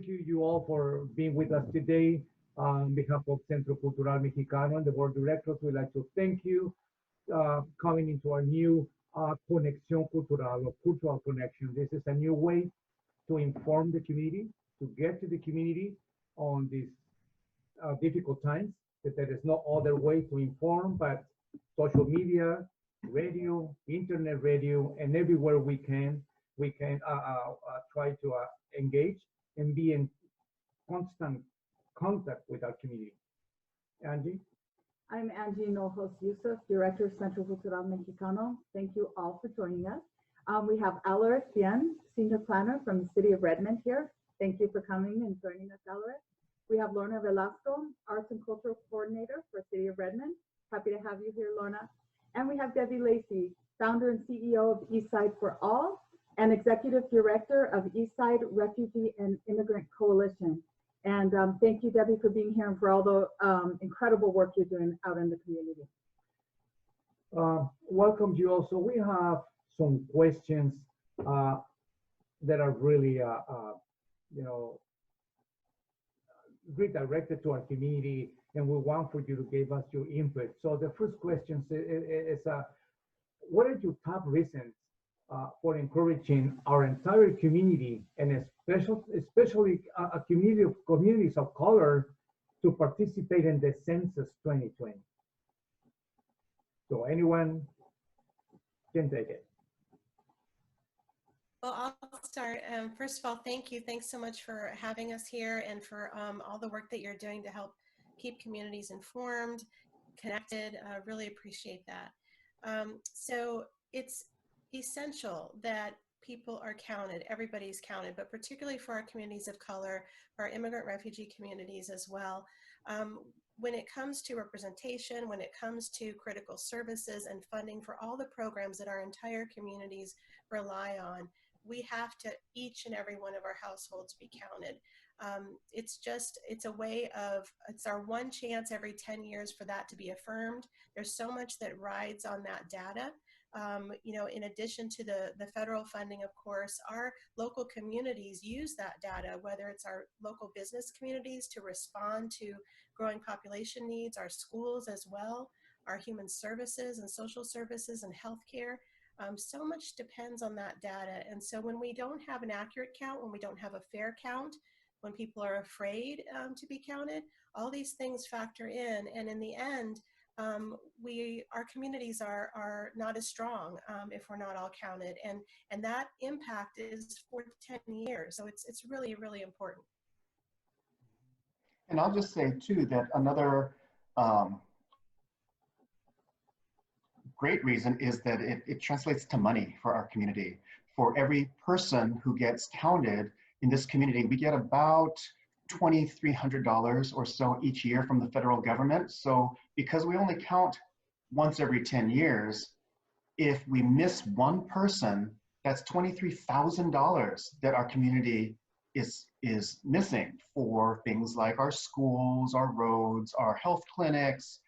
thank you all for being with us today. On behalf of Centro Cultural Mexicano and the board of directors, we'd like to thank you coming into our new Conexión Cultural or Cultural Connection. This is a new way to inform the community, to get to the community on these difficult times, that there is no other way to inform but social media, radio, internet radio, and everywhere we can try to engage and be in constant contact with our community. Angie? I'm Angie Hinojos Yusuf, Director of Centro Cultural Mexicano. Thank you all for joining us. We have Alaric, Senior Planner from the City of Redmond here. Thank you for coming and joining us, Alaric. We have Lorna Velasco, Arts and Cultural Coordinator for City of Redmond. Happy to have you here, Lorna. And we have Debbie Lacy, Founder and CEO of Eastside for All and Executive Director of Eastside Refugee and Immigrant Coalition. And thank you, Debbie, for being here and for all the incredible work you're doing out in the community. Welcome you also. We have some questions that are really, redirected to our community, and we want for you to give us your input. So the first question is what are your top reasons for encouraging our entire community, and especially a communities of color, to participate in the Census 2020? So anyone can take it. Well, I'll start. First of all, thank you. Thanks so much for having us here and for all the work that you're doing to help keep communities informed, connected. Really appreciate that. So it's essential that people are counted, everybody's counted, but particularly for our communities of color, for our immigrant refugee communities as well. When it comes to representation, when it comes to critical services and funding for all the programs that our entire communities rely on, we have to, each and every one of our households, be counted. It's a way of, it's our one chance every 10 years for that to be affirmed. There's so much that rides on that data. In addition to the federal funding, of course, our local communities use that data, whether it's our local business communities to respond to growing population needs, our schools as well, our human services and social services and healthcare. So much depends on that data. And so when we don't have an accurate count, when we don't have a fair count, when people are afraid to be counted, all these things factor in. And in the end, our communities are not as strong if we're not all counted, and that impact is for 10 years. So it's really, really important. And I'll just say too that another great reason is that it translates to money for our community. For every person who gets counted in this community, we get about $2,300 or so each year from the federal government. So because we only count once every 10 years, if we miss one person, that's $23,000 that our community is missing for things like our schools, our roads, our health clinics,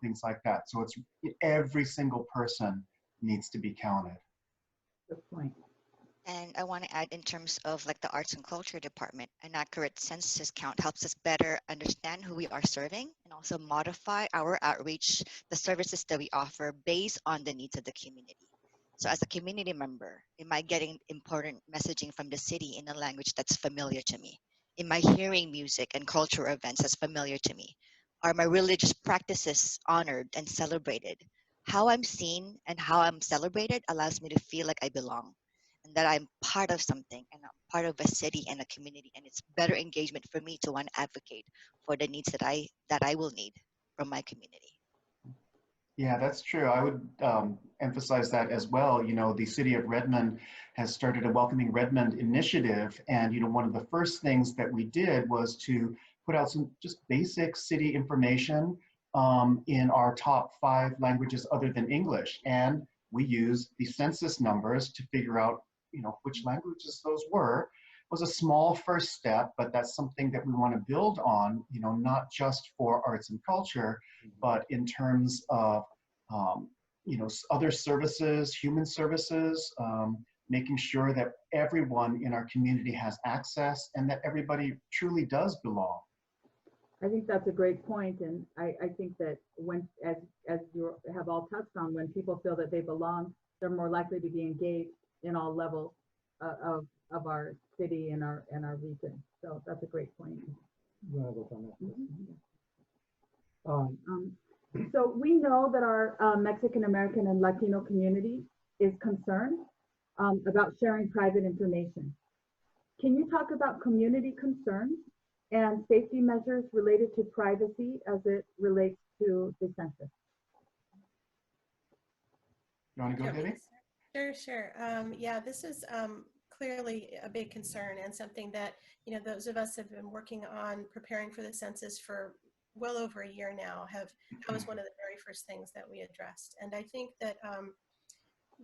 things like that. So it's every single person needs to be counted. Good point. And I want to add, in terms of like the arts and culture department, an accurate census count helps us better understand who we are serving and also modify our outreach, the services that we offer based on the needs of the community. So as a community member, am I getting important messaging from the city in a language that's familiar to me? Am I hearing music and cultural events that's familiar to me? Are my religious practices honored and celebrated? How I'm seen and how I'm celebrated allows me to feel like I belong, and that I'm part of something, and I'm part of a city and a community, and it's better engagement for me to want to advocate for the needs that I will need from my community. Yeah, that's true. I would emphasize that as well. The city of Redmond has started a Welcoming Redmond initiative, and one of the first things that we did was to put out some just basic city information in our top 5 languages other than English, and we used the census numbers to figure out which languages those were. It was a small first step, but that's something that we want to build on, not just for arts and culture, but in terms of other services, human services, making sure that everyone in our community has access and that everybody truly does belong. I think that's a great point, and I think that when, as you have all touched on, when people feel that they belong, they're more likely to be engaged in all levels of our city and our region. So that's a great point. You wanna vote on that? So we know that our Mexican American and Latino community is concerned about sharing private information. Can you talk about community concerns and safety measures related to privacy as it relates to the census? You want to go, Debbie? Sure. Yeah, this is clearly a big concern and something that, you know, those of us have been working on preparing for the census for well over a year now. That was one of the very first things that we addressed. And I think that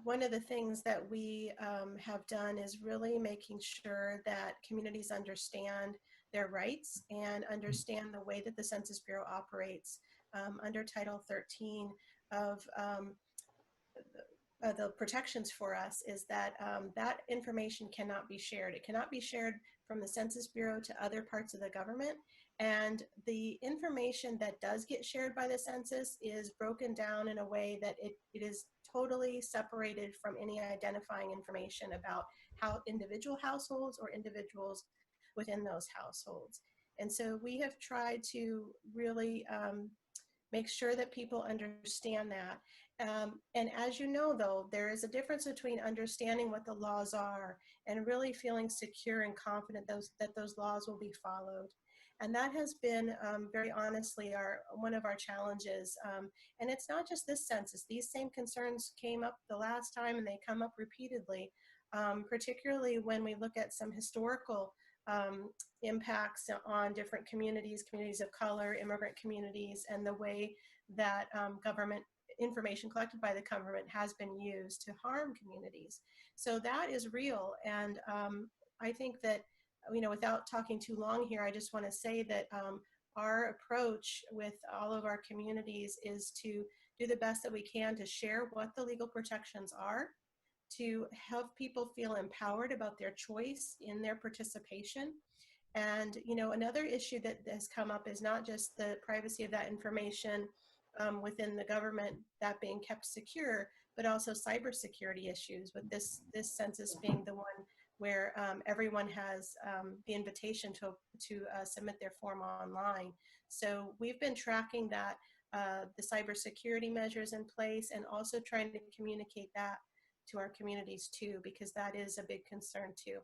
one of the things that we have done is really making sure that communities understand their rights and understand the way that the Census Bureau operates under Title 13 of the protections for us is that that information cannot be shared. It cannot be shared from the Census Bureau to other parts of the government. And the information that does get shared by the census is broken down in a way that it is totally separated from any identifying information about how individual households or individuals within those households. And so we have tried to really make sure that people understand that. And as you know, though, there is a difference between understanding what the laws are and really feeling secure and confident that those laws will be followed. And that has been very honestly one of our challenges. And it's not just this census. These same concerns came up the last time and they come up repeatedly, particularly when we look at some historical impacts on different communities of color, immigrant communities, and the way that government information collected by the government has been used to harm communities. So that is real. And I think that, you know, without talking too long here, I just want to say that our approach with all of our communities is to do the best that we can to share what the legal protections are, to help people feel empowered about their choice in their participation. And, you know, another issue that has come up is not just the privacy of that information within the government, that being kept secure, but also cybersecurity issues, with this census being the one where everyone has the invitation to submit their form online. So we've been tracking that, the cybersecurity measures in place, and also trying to communicate that to our communities too, because that is a big concern too.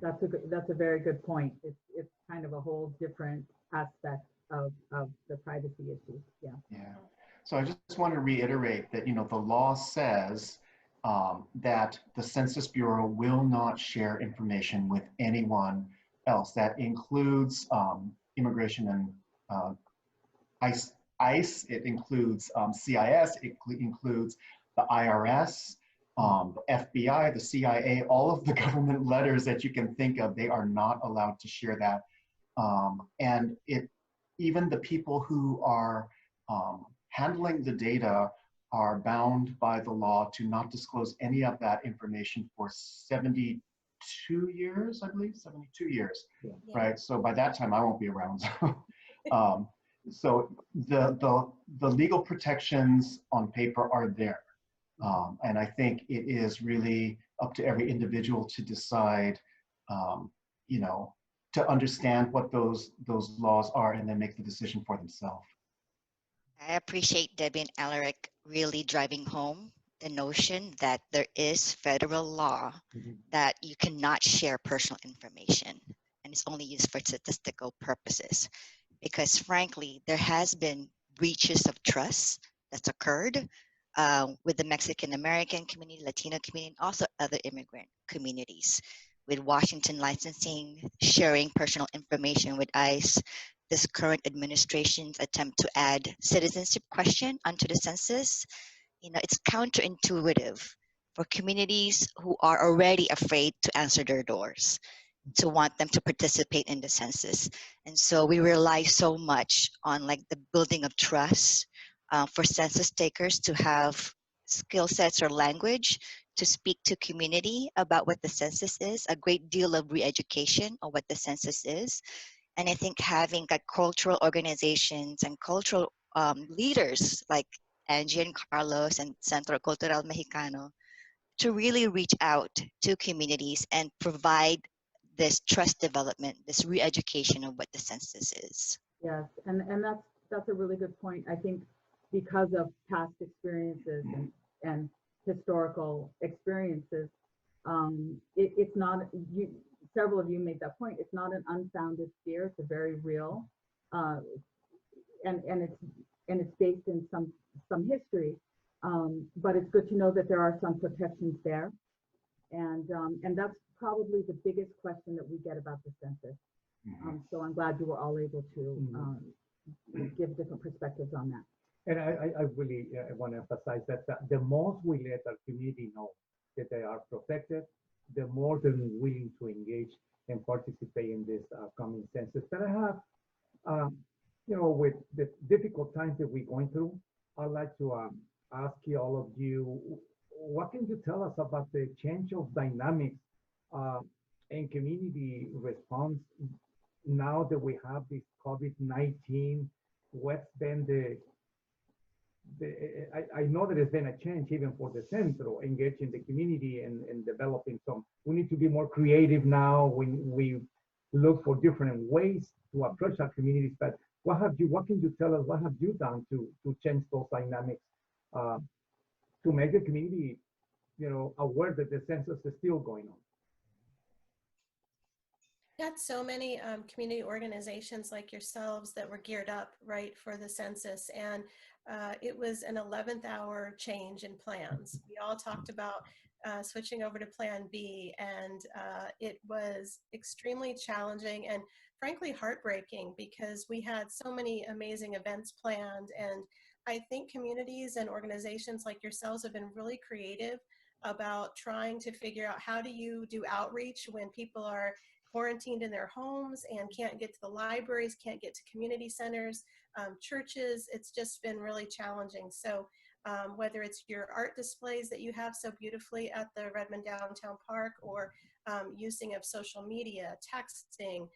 That's a very good point. It's kind of a whole different aspect of the privacy issues. Yeah. So I just want to reiterate that, you know, the law says that the Census Bureau will not share information with anyone else. That includes immigration and ICE. It includes CIS. It includes the IRS, the FBI, the CIA, all of the government letters that you can think of. They are not allowed to share that. And even the people who are handling the data are bound by the law to not disclose any of that information for 72 years, I believe, 72 years, Yeah. right? So by that time, I won't be around. So the legal protections on paper are there. And I think it is really up to every individual to decide, you know, to understand what those laws are and then make the decision for themselves. I appreciate Debbie and Alaric really driving home the notion that there is federal law that you cannot share personal information, and it's only used for statistical purposes. Because frankly, there has been breaches of trust that's occurred with the Mexican American community, Latino community, and also other immigrant communities. With Washington licensing, sharing personal information with ICE, this current administration's attempt to add citizenship question onto the census, you know, it's counterintuitive for communities who are already afraid to answer their doors, to want them to participate in the census. And so we rely so much on like the building of trust for census takers to have skill sets or language to speak to community about what the census is, a great deal of re-education on what the census is. And I think having like cultural organizations and cultural leaders like Angie and Carlos and Centro Cultural Mexicano to really reach out to communities and provide this trust development, this re-education of what the census is. Yes, and that's a really good point. I think because of past experiences and historical experiences, it's not, several of you made that point, it's not an unfounded fear, it's a very real, and it's based in some history, but it's good to know that there are some protections there, and that's probably the biggest question that we get about the census. So I'm glad you were all able to give different perspectives on that. And I really want to emphasize that the most we let our community know that they are protected, the more they're willing to engage and participate in this coming census. That I have, with the difficult times that we're going through, I'd like to ask you, all of you, what can you tell us about the change of dynamics and community response now that we have this COVID-19? What's been I know that there's been a change even for the Centro, engaging the community and developing some. We need to be more creative now when we look for different ways to approach our communities. But what can you tell us, what have you done to change those dynamics to make the community, aware that the census is still going on? Got so many community organizations like yourselves that were geared up right for the census, and it was an 11th hour change in plans. We all talked about switching over to Plan B, and it was extremely challenging and frankly heartbreaking because we had so many amazing events planned, and I think communities and organizations like yourselves have been really creative about trying to figure out how do you do outreach when people are quarantined in their homes and can't get to the libraries, can't get to community centers, churches. It's just been really challenging. So whether it's your art displays that you have so beautifully at the Redmond Downtown Park, or using of social media, texting,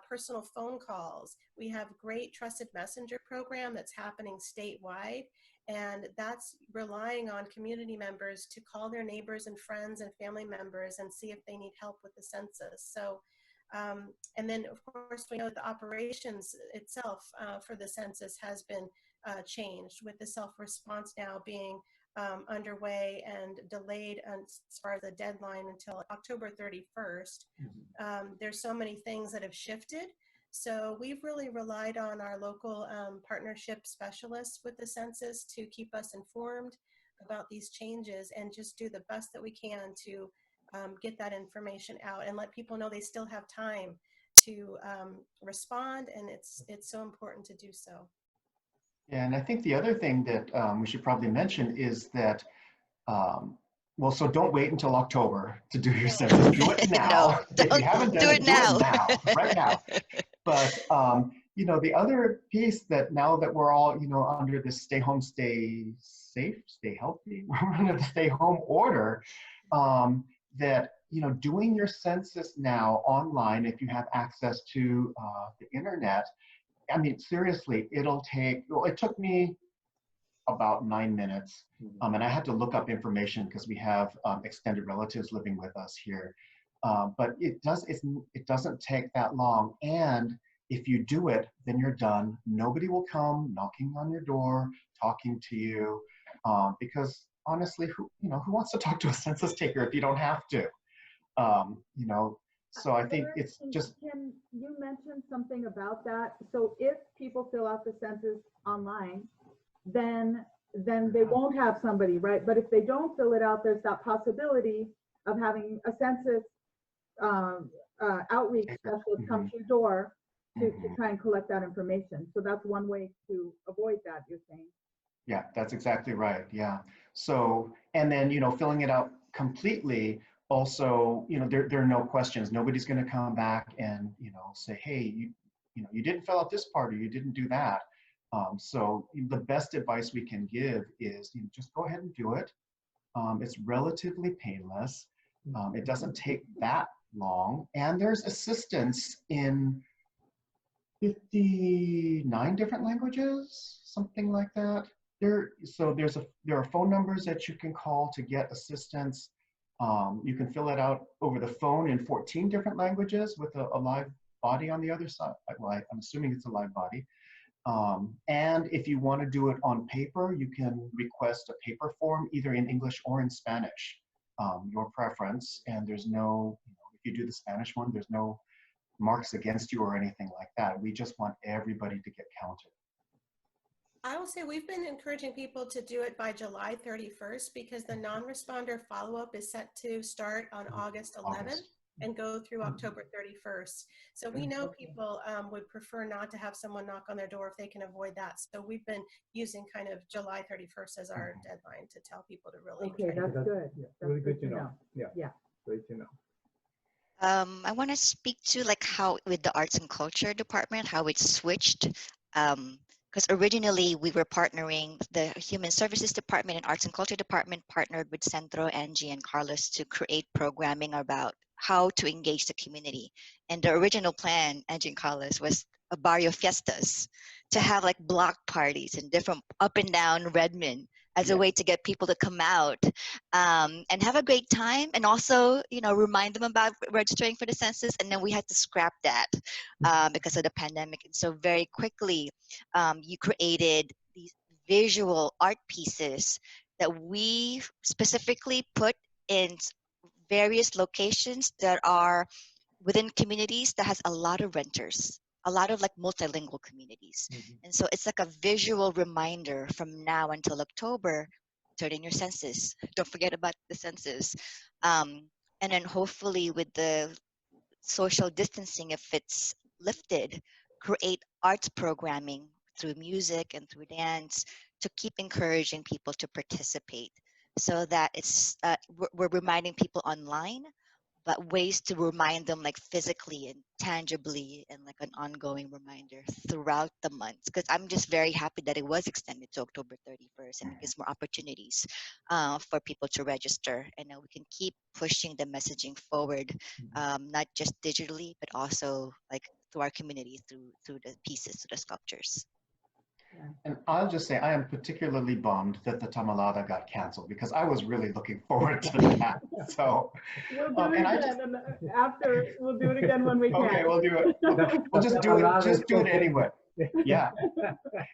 personal phone calls. We have a great Trusted Messenger program that's happening statewide, and that's relying on community members to call their neighbors and friends and family members and see if they need help with the census. So and then, of course, we know the operations itself for the census has been changed, with the self-response now being underway and delayed as far as the deadline until October 31st. There's so many things that have shifted. So we've really relied on our local partnership specialists with the census to keep us informed about these changes and just do the best that we can to get that information out and let people know they still have time to respond, and it's so important to do so. Yeah, and I think the other thing that we should probably mention is that, well, so don't wait until October to do your census. Do it now. No, If you haven't done it, do it now, right now. But the other piece that now that we're all, under this stay home, stay safe, stay healthy, we're under the stay home order, that, doing your census now online, if you have access to the internet, I mean, seriously, it took me about 9 minutes. And I had to look up information because we have extended relatives living with us here. But it doesn't take that long. And if you do it, then you're done. Nobody will come knocking on your door, talking to you, because honestly, who wants to talk to a census taker if you don't have to? So I think it's just. Can you mention something about that? So if people fill out the census online, then they won't have somebody, right? But if they don't fill it out, there's that possibility of having a census outreach specialist come to your door to try and collect that information. So that's one way to avoid that, you're saying. Yeah, that's exactly right. Yeah. So, and then, filling it out completely also, there are no questions. Nobody's going to come back and, say, hey, you didn't fill out this part or you didn't do that. So the best advice we can give is just go ahead and do it. It's relatively painless. It doesn't take that long, and there's assistance in 59 different languages, something like that. There are phone numbers that you can call to get assistance. You can fill it out over the phone in 14 different languages with a live body on the other side. Well, I'm assuming it's a live body. And if you want to do it on paper, you can request a paper form either in English or in Spanish, your preference. And there's no, if you do the Spanish one, there's no marks against you or anything like that. We just want everybody to get counted. I will say we've been encouraging people to do it by July 31st because the non-responder follow-up is set to start on August 11th and go through October 31st. So we know people would prefer not to have someone knock on their door if they can avoid that. So we've been using kind of July 31st as our deadline to tell people to really. Okay, that's good. Yeah, That's really good to know. Yeah. Yeah. Great to know. I want to speak to like how with the arts and culture department, how it switched. Because originally we were partnering, the human services department and arts and culture department partnered with Centro, Angie, and Carlos to create programming about how to engage the community. And the original plan, Angie and Carlos, was a barrio fiestas, to have like block parties in different up and down Redmond as a way to get people to come out and have a great time, and also, you know, remind them about registering for the census. And then we had to scrap that because of the pandemic. And so very quickly, you created these visual art pieces that we specifically put in various locations that are within communities that has a lot of renters, a lot of like multilingual communities. And so it's like a visual reminder from now until October, turn in your census. Don't forget about the census. And then hopefully with the social distancing, if it's lifted, create arts programming through music and through dance to keep encouraging people to participate, so that it's we're reminding people online, but ways to remind them like physically and tangibly, and like an ongoing reminder throughout the months. Because I'm just very happy that it was extended to October 31st, and it gives more opportunities for people to register. And then we can keep pushing the messaging forward, not just digitally, but also like through our community, through the pieces, through the sculptures. And I'll just say, I am particularly bummed that the Tamalada got canceled because I was really looking forward to that. So, We'll do it again, and after we'll do it again when we can. Okay, we'll do it. We'll just do it anyway. Yeah.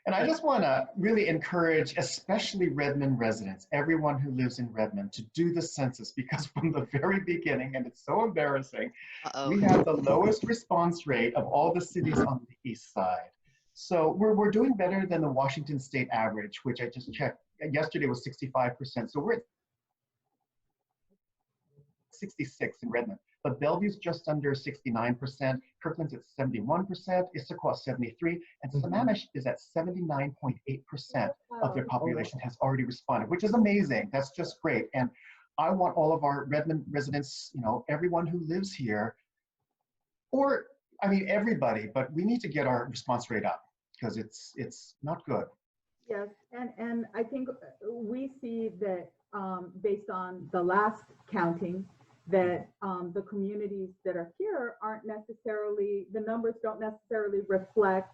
And I just want to really encourage, especially Redmond residents, everyone who lives in Redmond, to do the census, because from the very beginning, and it's so embarrassing, we have the lowest response rate of all the cities on the east side. So we're doing better than the Washington state average, which I just checked yesterday was 65%. So we're at 66 in Redmond, but Bellevue's just under 69%, Kirkland's at 71%, Issaquah 73, and Sammamish is at 79.8% of their population has already responded, which is amazing. That's just great. And I want all of our Redmond residents, you know, everyone who lives here, or I mean everybody, but we need to get our response rate up because it's not good. Yes, and I think we see that based on the last counting, that the communities that are here aren't necessarily, the numbers don't necessarily reflect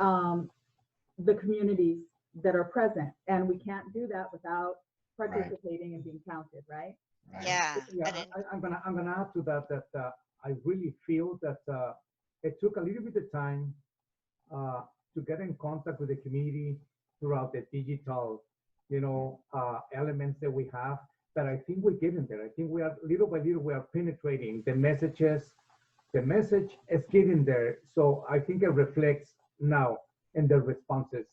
the communities that are present. And we can't do that without participating and being counted, right? Yeah. I'm gonna add to that I really feel that it took a little bit of time to get in contact with the community throughout the digital, you know, elements that we have. But I think we're getting there. I think we are little by little we are penetrating the messages. The message is getting there. So I think it reflects now in the responses.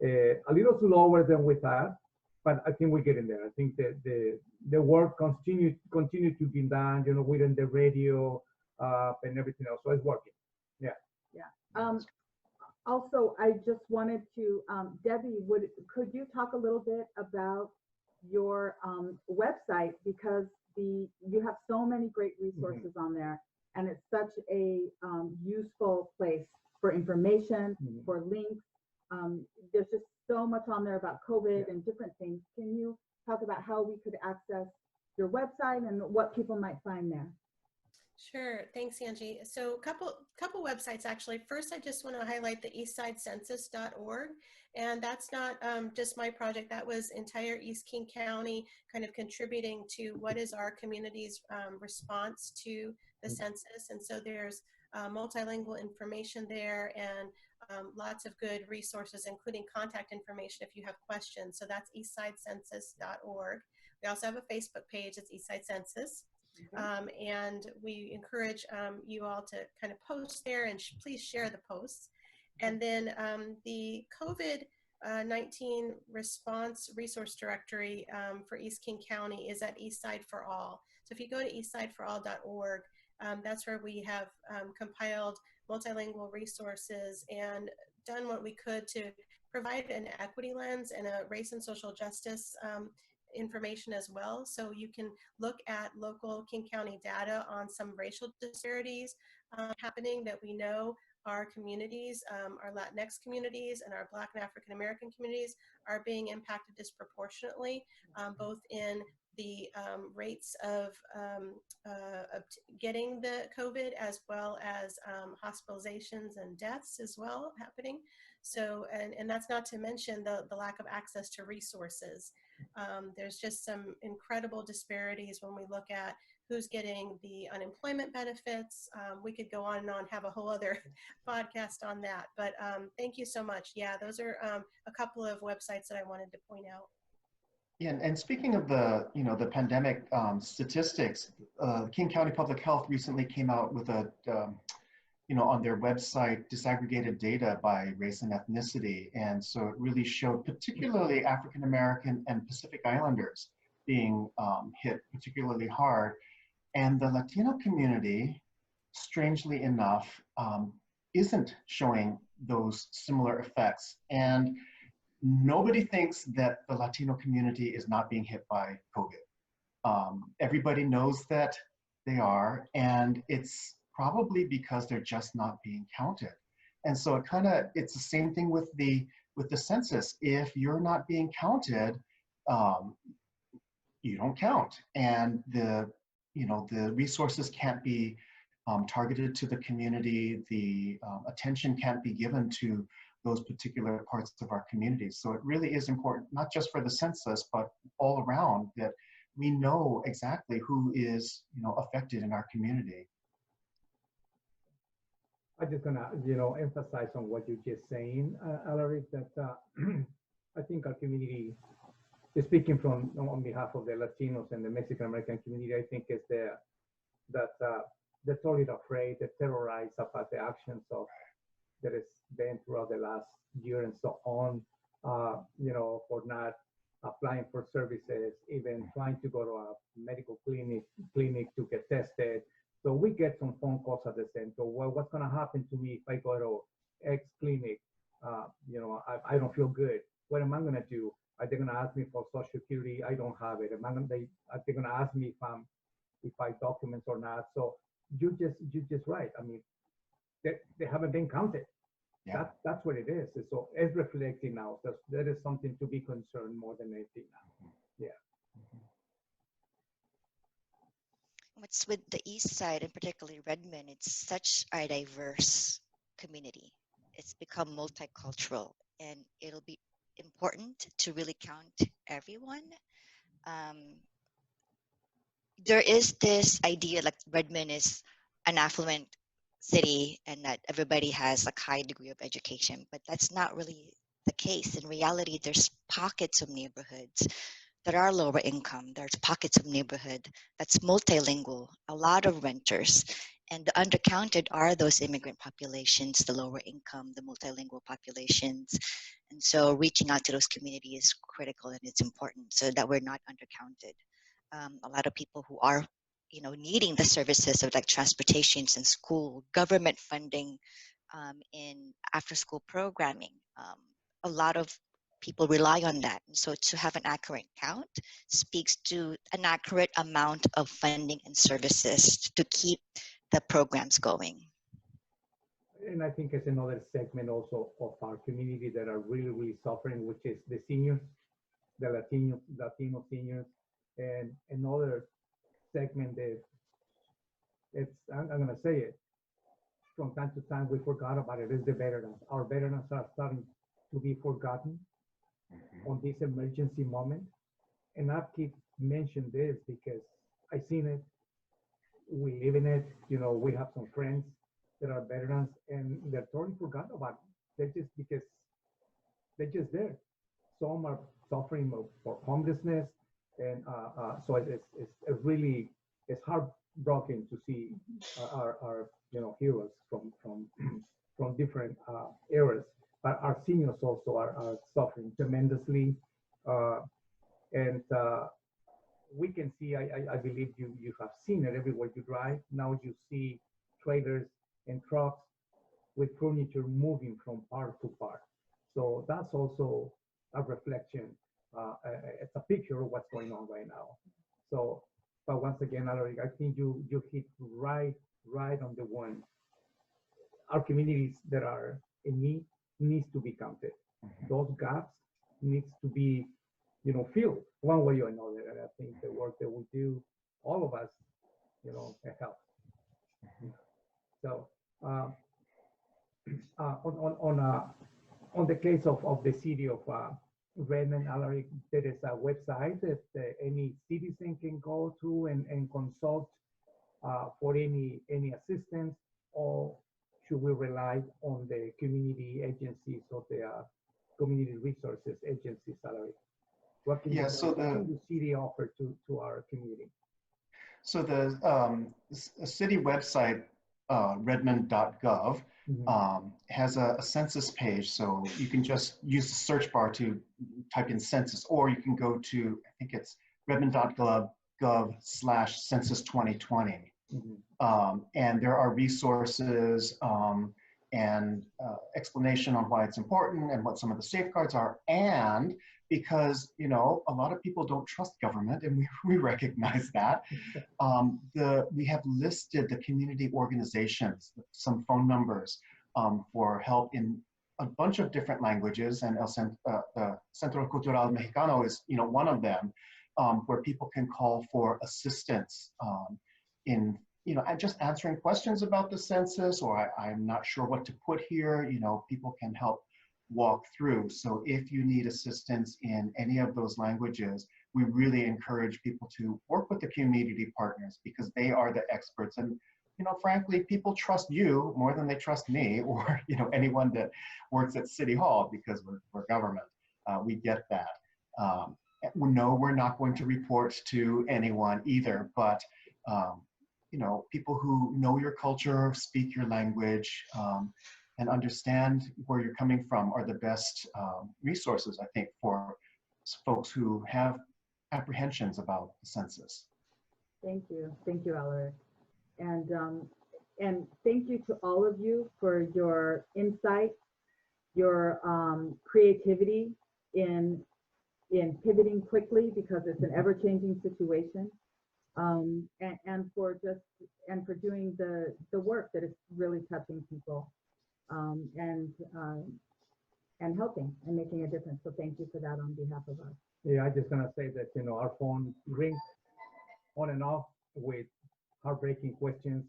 A little slower than we thought, but I think we're getting there. I think the work continue to be done, you know, within the radio and everything else. So it's working. Yeah. Yeah. Also, I just wanted to, Debbie, could you talk a little bit about your website, because you have so many great resources on there, and it's such a useful place for information, for links. There's just so much on there about COVID and different things. Can you talk about how we could access your website and what people might find there. Sure. Thanks, Angie. So couple websites, actually. First, I just want to highlight the eastsidecensus.org. And that's not just my project. That was entire East King County kind of contributing to what is our community's response to the census. And so there's multilingual information there and lots of good resources, including contact information if you have questions. So that's eastsidecensus.org. We also have a Facebook page. It's Eastside Census. And we encourage you all to kind of post there and please share the posts. And then the COVID-19 response resource directory for East King County is at Eastside for All. So if you go to eastsideforall.org, that's where we have compiled multilingual resources and done what we could to provide an equity lens and a race and social justice information as well. So you can look at local King County data on some racial disparities happening that we know our communities, our Latinx communities and our Black and African American communities are being impacted disproportionately, both in the rates of getting the COVID as well as hospitalizations and deaths as well happening. So, and that's not to mention the lack of access to resources. There's just some incredible disparities when we look at who's getting the unemployment benefits. We could go on and on, have a whole other podcast on that. But thank you so much. Yeah, those are a couple of websites that I wanted to point out. Yeah, and speaking of the, the pandemic statistics, King County Public Health recently came out with a, on their website, disaggregated data by race and ethnicity. And so it really showed particularly African-American and Pacific Islanders being hit particularly hard. And the Latino community, strangely enough, isn't showing those similar effects. And nobody thinks that the Latino community is not being hit by COVID. Everybody knows that they are, and it's probably because they're just not being counted. And so it's the same thing with the census. If you're not being counted, you don't count, and the resources can't be targeted to the community. The attention can't be given to those particular parts of our communities. So it really is important, not just for the census, but all around, that we know exactly who is, affected in our community. I'm just gonna, emphasize on what you're just saying, Alaric, that I think our community, speaking on behalf of the Latinos and the Mexican American community, I think is that they're totally afraid, they're terrorized about the actions of that has been throughout the last year and so on, for not applying for services, even trying to go to a medical clinic to get tested. So we get some phone calls at the center. Well, what's going to happen to me if I go to X clinic? I don't feel good. What am I going to do? Are they going to ask me for Social Security? I don't have it. Are they going to ask me if I documents or not? So you're just right. I mean, they haven't been counted. Yeah. That's what it is. So it's reflecting now. That is something to be concerned more than anything now. Yeah. What's with the East Side and particularly Redmond, it's such a diverse community. It's become multicultural, and it'll be important to really count everyone. There is this idea like Redmond is an affluent city and that everybody has like high degree of education, but that's not really the case. In reality, there's pockets of neighborhoods that are lower income. There's pockets of neighborhood that's multilingual, a lot of renters, and the undercounted are those immigrant populations, the lower income, the multilingual populations. And so reaching out to those communities is critical, and it's important so that we're not undercounted. A lot of people who are needing the services of like transportations and school, government funding in after-school programming. A lot of people rely on that. And so to have an accurate count speaks to an accurate amount of funding and services to keep the programs going. And I think it's another segment also of our community that are really, really suffering, which is the seniors. the Latino seniors, and another segment that I'm going to say it, from time to time we forgot about it, is the veterans. Our veterans are starting to be forgotten on this emergency moment. And I keep mentioning this because I seen it, we live in it, we have some friends that are veterans and they're totally forgotten about it. They're just because they're just there. Some are suffering for homelessness, and so it's really heartbroken to see our heroes from different eras. But our seniors also are suffering tremendously, and we can see. I believe you have seen it everywhere you drive. Now you see trailers and trucks with furniture moving from part to part. So that's also a reflection. It's a picture of what's going on right now. So, but once again, Alaric, I think you hit right on the one. Our communities that are in need needs to be counted. Those gaps needs to be, filled one way or another. And I think the work that we do, all of us, it helps. So, on the case of the city of Redmond, Alaric, there is a website that any citizen can go to and consult for any assistance, or should we rely on the community agencies or the community resources agencies, Alaric? What can the city offer to our community? So the city website, redmond.gov, has a census page. So you can just use the search bar to type in census, or you can go to, I think it's redmond.gov/census 2020. And there are resources and explanation on why it's important and what some of the safeguards are. And because, a lot of people don't trust government, and we recognize that, we have listed the community organizations, some phone numbers for help in a bunch of different languages, and the Centro Cultural Mexicano is, one of them, where people can call for assistance in, just answering questions about the census, or I'm not sure what to put here. People can help walk through. So if you need assistance in any of those languages, we really encourage people to work with the community partners, because they are the experts. And frankly, people trust you more than they trust me, or anyone that works at City Hall, because we're government. We get that. No, we're not going to report to anyone either, but people who know your culture, speak your language, and understand where you're coming from are the best resources, I think, for folks who have apprehensions about the census. Thank you, Alaric. And thank you to all of you for your insight, your creativity in pivoting quickly, because it's an ever-changing situation, and for doing the work that is really touching people, and helping and making a difference. So thank you for that on behalf of us. Yeah, I'm just gonna say that our phone rings on and off with heartbreaking questions.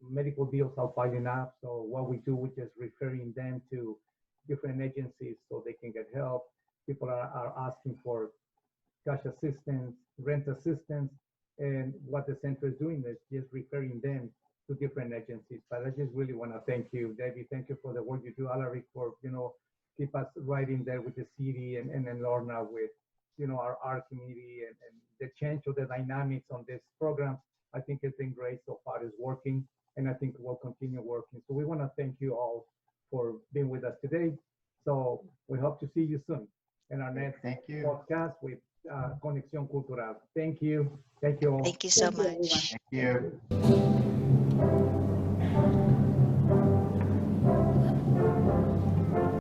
Medical bills are piling up, so what we do, we're just referring them to different agencies so they can get help. People are asking for cash assistance, rent assistance, and what the center is doing is just referring them to different agencies. But I just really want to thank you, Debbie. Thank you for the work you do, Alaric, for keep us right in there with the city, and then Lorna with our community, and the change of the dynamics on this program. I think it's been great so far. It's working, and I think it will continue working. So we want to thank you all for being with us today. So we hope to see you soon in our next podcast with Conexión Cultural. Thank you. Thank you all. Thank you so much. Thank you.